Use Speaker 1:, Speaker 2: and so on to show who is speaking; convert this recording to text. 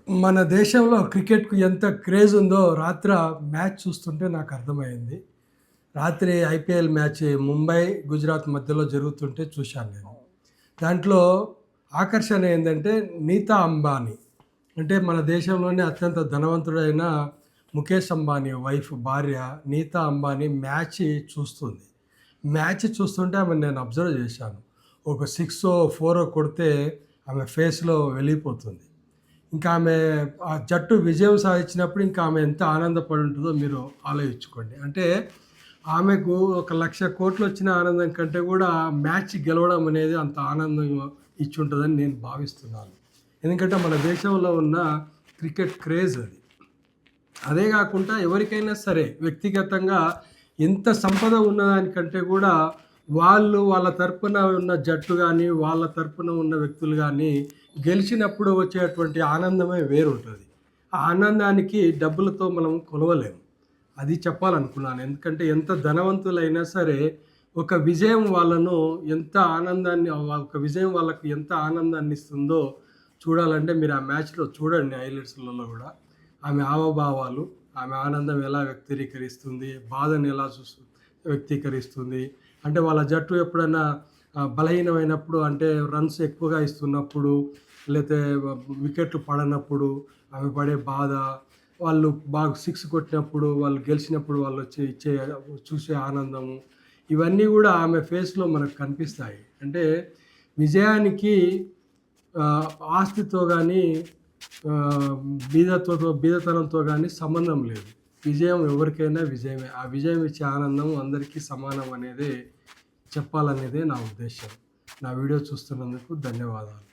Speaker 1: మన దేశంలో క్రికెట్‌కు ఎంత క్రేజ్ ఉందో మ్యాచ్ చూస్తుంటే నాకు అర్థమైంది. రాత్రి ఐపీఎల్ మ్యాచ్ ముంబై, గుజరాత్ మధ్యలో జరుగుతుంటే చూశాను నేను. దాంట్లో ఆకర్షణ ఏందంటే నీతా అంబానీ. అంటే మన దేశంలోనే అత్యంత ధనవంతుడైన ముఖేష్ అంబానీ భార్య నీతా అంబానీ చూస్తుంది. మ్యాచ్ చూస్తుంటే ఆమెను నేను అబ్జర్వ్ చేశాను. ఒక సిక్సో, ఫోరో కొడితే ఆమె ఫేస్‌లో వెలిగిపోతుంది. ఇంకా ఆమె ఆ జట్టు విజయం సాధించినప్పుడు ఇంకా ఆమె ఎంత ఆనందపడి ఉంటుందో మీరు ఆలోచించుకోండి. అంటే ఆమెకు 1,00,00,000,00,000 వచ్చిన ఆనందం కంటే కూడా మ్యాచ్ గెలవడం అనేది అంత ఆనందం ఇచ్చుంటుందని నేను భావిస్తున్నాను. ఎందుకంటే మన దేశంలో ఉన్న క్రికెట్ క్రేజ్ అది. అదే కాకుండా ఎవరికైనా సరే వ్యక్తిగతంగా ఎంత సంపద ఉన్నదానికంటే కూడా వాళ్ళ తరపున ఉన్న జట్టు కానీ, వాళ్ళ తరపున ఉన్న వ్యక్తులు కానీ గెలిచినప్పుడు వచ్చేటువంటి ఆనందమే వేరుంటుంది. ఆ ఆనందానికి డబ్బులతో మనం కొలవలేము. అది చెప్పాలనుకున్నాను. ఎందుకంటే ఎంత ధనవంతులైనా సరే ఒక విజయం వాళ్ళను ఎంత ఆనందాన్ని ఒక విజయం వాళ్ళకి ఎంత ఆనందాన్ని ఇస్తుందో చూడాలంటే మీరు ఆ మ్యాచ్‌లో చూడండి హైలైట్స్‌లలో కూడా. ఆమె హావభావాలు, ఆమె ఆనందం ఎలా వ్యక్తీకరిస్తుంది, బాధను ఎలా వ్యక్తీకరిస్తుంది. అంటే వాళ్ళ జట్టు ఎప్పుడైనా బలహీనమైనప్పుడు అంటే రన్స్ ఎక్కువగా ఇస్తున్నప్పుడు, లేతే వికెట్లు పడనప్పుడు ఆమె పడే బాధ, వాళ్ళు బాగా సిక్స్ కొట్టినప్పుడు, వాళ్ళు గెలిచినప్పుడు వాళ్ళు ఇచ్చే చూసే ఆనందము, ఇవన్నీ కూడా ఆమె ఫేస్‌లో మనకు కనిపిస్తాయి. అంటే విజయానికి ఆస్తితో కానీ, బీదతనంతో కానీ సంబంధం లేదు. విజయం ఎవరికైనా విజయమే. ఆ విజయం ఇచ్చే ఆనందం అందరికీ సమానం అనేదే చెప్పాలనేదే నా ఉద్దేశం. నా వీడియో చూస్తున్నందుకు ధన్యవాదాలు.